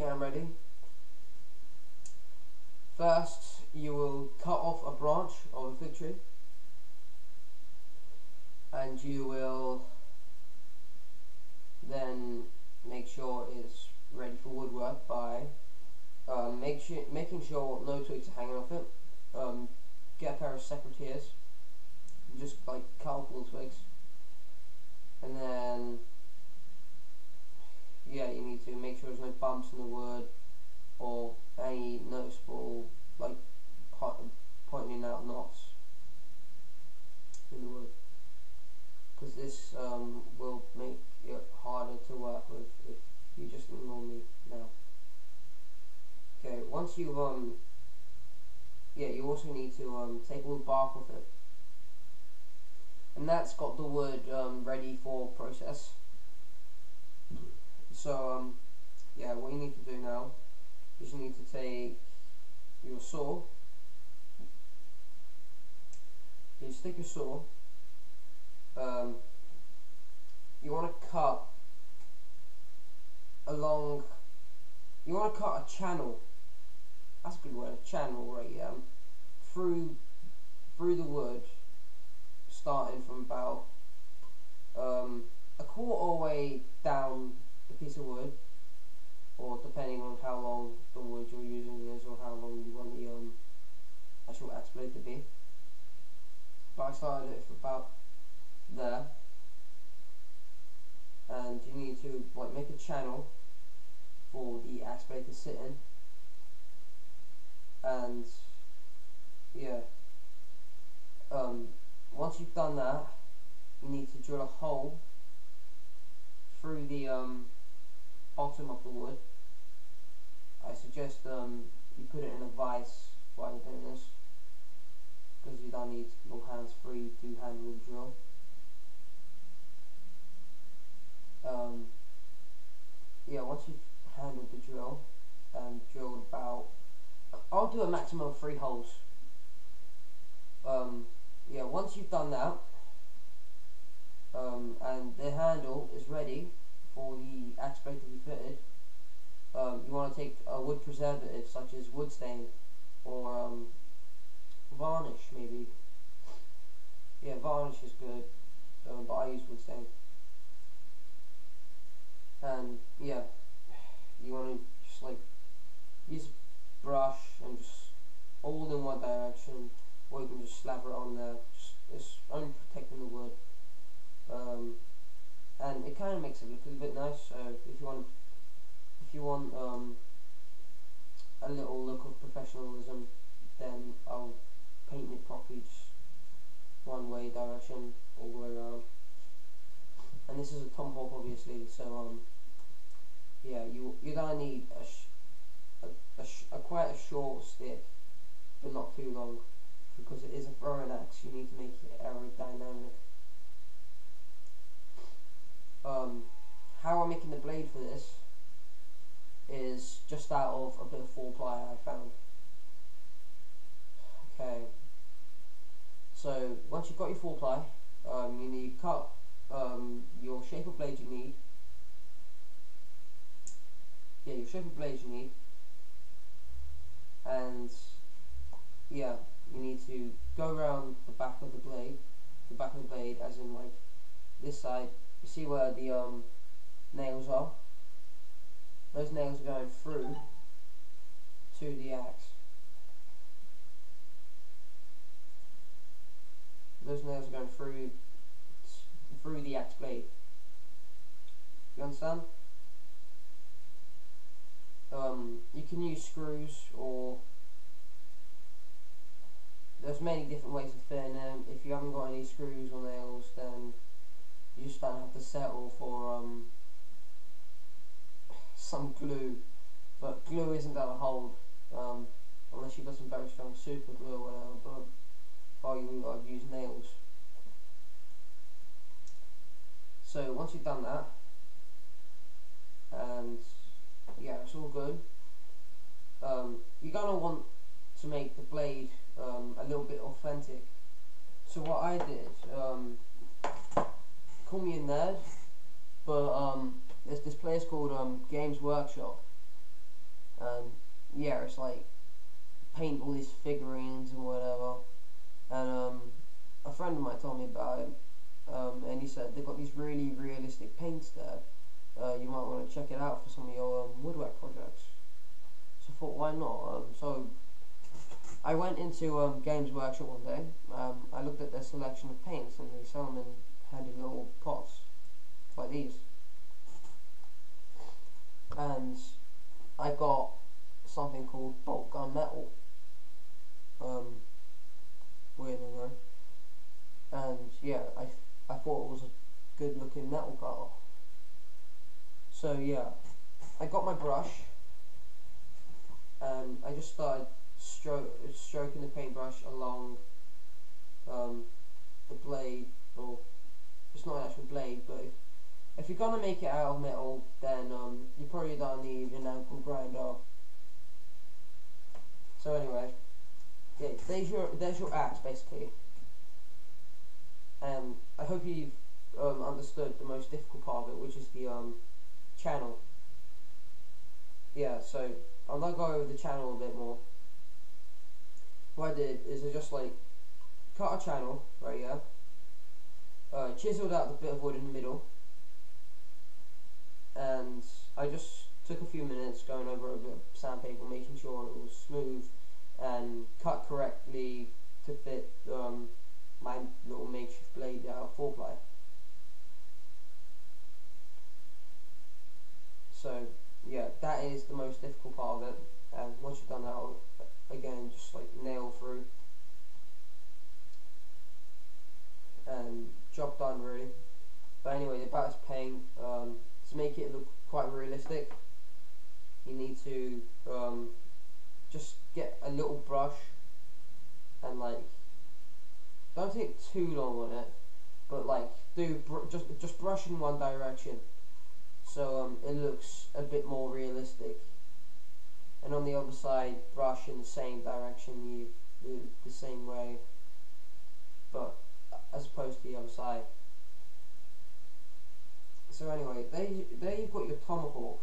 I'm ready. First, you will cut off a branch of a fig tree, and you will then make sure it's ready for woodwork by making sure no twigs are hanging off it. Get a pair of secateurs, just like cut off all the twigs, and then yeah, you need to make sure there's no bumps in the wood or any noticeable like pointing out knots in the wood, because this will make it harder to work with if you just ignore me now. Okay, once you you also need to take all the bark off it, and that's got the wood ready for process. So yeah, what you need to do now is you need to take your saw. You just take your saw. You want to cut along. You want to cut a channel. That's a good word, a channel, right? Yeah. Through the wood, starting from about a quarter way down the piece of wood, or depending on how long the wood you're using is, or how long you want the actual axe blade to be. But I started it from about there, and you need to like make a channel for the axe blade to sit in, and yeah, once you've done that, you need to drill a hole through the bottom of the wood. I suggest you put it in a vise while you're doing this, because you don't need your hands free to handle the drill. Yeah, once you've handled the drill and drilled about, I'll do a maximum of 3 holes. Yeah, once you've done that, and the handle is ready for the axe blade to be fitted, you want to take a wood preservative such as wood stain or varnish maybe. Yeah, varnish is good, but I use wood stain. And yeah, you want to just like use a brush and just all in one direction, or you can just slather it on there. It's only protecting the wood, and it kind of makes it look a bit nice. So if you want a little look of professionalism, then I'll paint it properly, just one way direction all the way around. And this is a tomahawk, obviously, so yeah, you're gonna need quite a short stick, but not too long, because it is a throwing axe. You need to make it aerodynamic. How I'm making the blade for this is just out of a bit of 4-ply I found. Okay, so once you've got your 4-ply, you need to cut your shape of blade you need. Yeah, your shape of blade you need, and yeah, you need to go around the back of the blade, as in like this side. You see where the nails are? Those nails are going through to the axe. Those nails are going through the axe blade. You understand? You can use screws, or there's many different ways of fitting them. If you haven't got any screws or nails, then you just don't have to settle for some glue. But glue isn't gonna hold unless you've got some very strong super glue or whatever. But I've used nails. So once you've done that, and yeah, it's all good, you're gonna want to make the blade a little bit authentic. So what I did, call me a nerd, but there's this place called Games Workshop, and yeah, it's like paint all these figurines and whatever. And a friend of mine told me about it, and he said they've got these really realistic paints there. You might want to check it out for some of your woodwork projects. So I thought, why not? So I went into Games Workshop one day. I looked at their selection of paints, and they sell them in handy little pots like these. And I got something called bolt gun metal. Weird, I know. And yeah, I thought it was a good looking metal colour. So yeah, I got my brush and I just started stroking the paintbrush along the blade, or it's not an actual blade, but if you're gonna make it out of metal, then you probably don't need an angle grinder. So anyway, yeah, there's your axe basically, and I hope you've understood the most difficult part of it, which is the channel. Yeah, so I'll now go over the channel a bit more. What I did is I just like cut a channel right here, chiseled out the bit of wood in the middle, and I just took a few minutes going over a bit of sandpaper, making sure it was smooth and cut correctly to fit my little makeshift blade out of 4-ply. So yeah, that is the most difficult part of it, and once you've done that, again, just like nail through, and job done really. But anyway, about this paint, to make it look quite realistic, you need to just get a little brush and like, don't take too long on it, but like just brush in one direction, so it looks a bit more realistic. And on the other side, brush in the same direction, the same way, but as opposed to the other side. So anyway, there you've got your tomahawk.